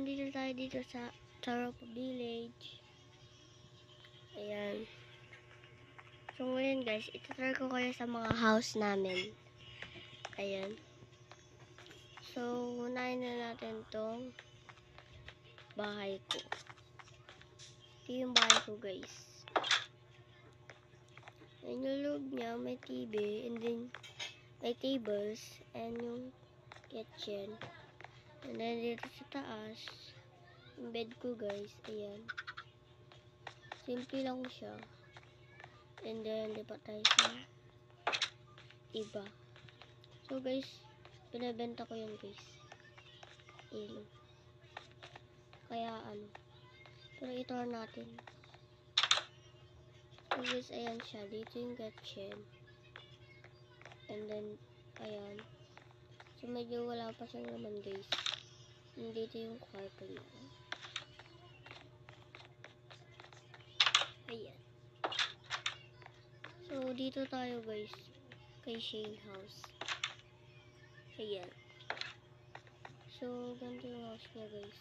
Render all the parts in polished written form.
nandito tayo dito sa Taropa Village. Ayan. So ngayon guys, itutur ko kayo sa mga house namin. Ayan. So, unahin na natin tong bahay ko. Ito yung bahay ko guys. Ayan yung loob niya, may TV, and then may tables, and yung kitchen. And then dito sa taas, yung bed ko guys, ayan. Simple lang siya. And then, di pa tayo sa iba. So guys, pinabenta ko yun guys. Ayan. Kaya pero ito natin. So guys, ayan siya. Dito yung kitchen. And then, ayan. So medyo wala pa siyang naman guys. And dito yung kwarto niya. Ayan. So dito tayo guys. Kay Shane house. Ayan. So, ganito yung house niya guys.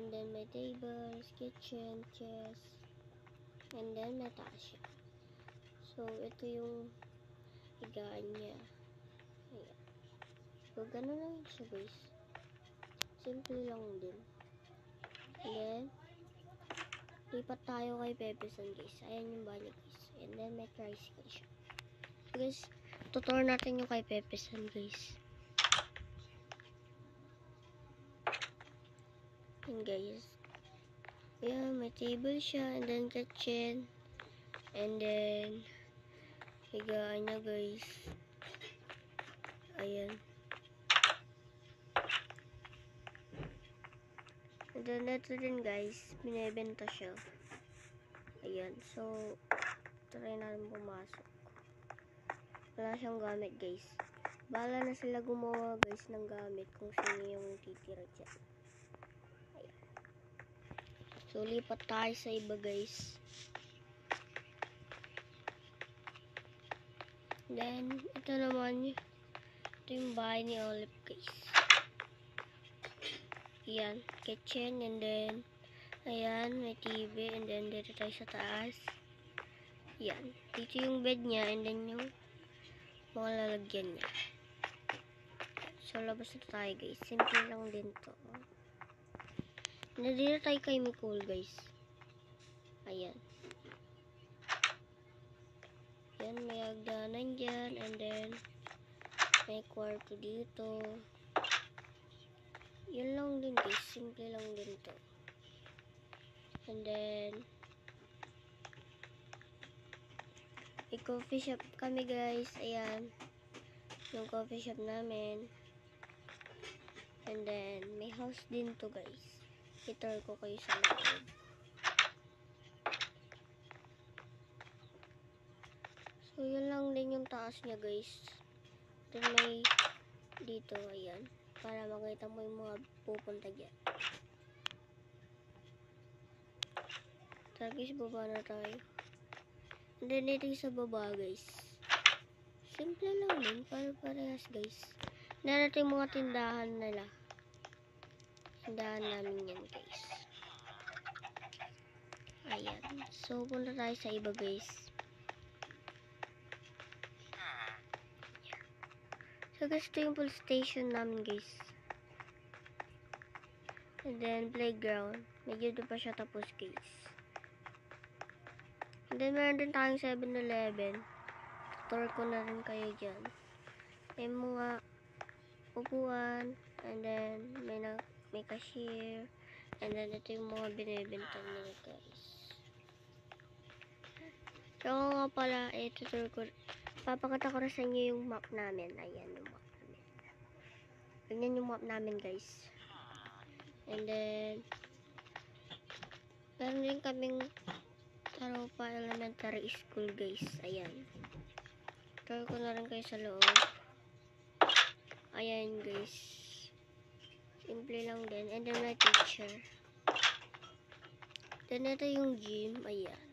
And then may tables, kitchen, chest. And then may taas siya. So, ito yung higaan niya. Ayan. So, ganun lang siya guys. Simple lang din. And then, lipat tayo kay Pepesan guys. Ayan yung balik guys. And then, may tricycle siya. So guys, tutor natin yung kay Pepesan guys. And guys, ayan, may table siya. And then, kitchen. And then, higaan niya guys. Ayan. And then, ito din guys, binibenta siya. Ayan. So, try natin pumasok. Wala siyang gamit guys. Bahala na sila gumawa guys ng gamit kung sino yung titira dyan. Ayan. So, lipat tayo sa iba guys. Then, ito naman, ito yung bahay ni Olive guys. Ayan, kitchen, and then, ayan, may TV, and then, dito tayo sa taas. Ayan, dito yung bed niya, and then yung mga lalagyan niya. So, labas na tayo guys. Simple lang din to. And then, dito tayo kay Nicole guys. Ayan. Ayan, may hagdanan dyan, and then, may kwarto dito. Yun lang din guys. Simple lang din to. And then, may coffee shop kami guys. Ayan. Yung coffee shop namin. And then, may house din to guys. I-tour ko kayo sa loob. So, yun lang din yung taas niya guys. Then, may dito. Ayan. Para makita mo yung mga pupunta dyan. Tara guys, baba na tayo. And then, dito sa baba guys. Simple lang din. Parehas guys. Narito yung mga tindahan nila. Tindahan namin yan guys. Ayan. So, punta tayo sa iba guys. So guys, ito yung police station namin guys. And then, playground. Medyo doon pa siya tapos guys. And then, meron din tayong 7-Eleven. Tour ko na rin kayo dyan. May mga upuan. And then, may cashier. And then, ito yung mga binibenta nila guys. So, nga pala, tutur ko. Papakita ko rin sa inyo yung map namin. Ayan yung map namin. Ganyan yung map namin guys. And then, meron din kaming Taropa Elementary School guys. Ayan. Tour ko na rin kayo sa loob. Ayan guys. Simple lang din. And then may teacher. Then ito yung gym. Ayan.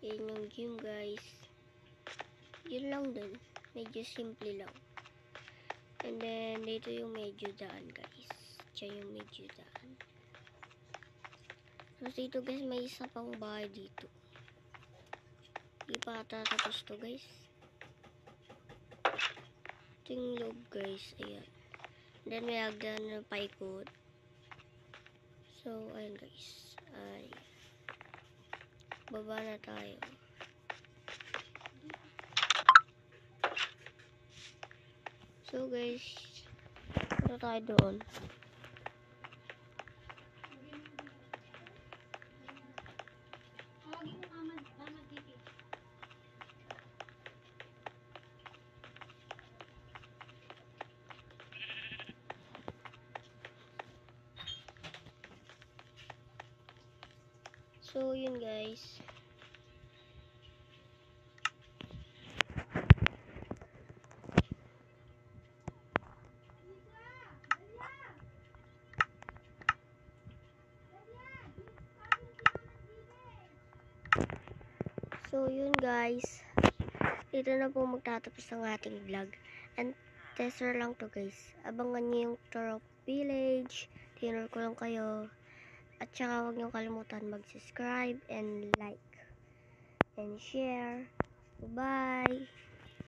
Ayan yung gym guys. Yun lang din. Medyo simple lang. And then, dito yung medyo daan, guys. Diyan yung medyo daan. Tapos dito, guys, may isa pang bahay dito. Hindi pa tatapos to, guys. Ito yung loob, guys. Ayan. And then, may hagdan na paikot. So, ayan, guys. Ay. Baba na tayo. So, guys, punta tayo doon. So, yun, guys. So, yun, guys. Dito na po magtatapos ang ating vlog. And tester lang to, guys. Abangan nyo yung tour of village. Tinur ko lang kayo. At saka huwag nyo kalimutan mag-subscribe and like and share. Bye-bye!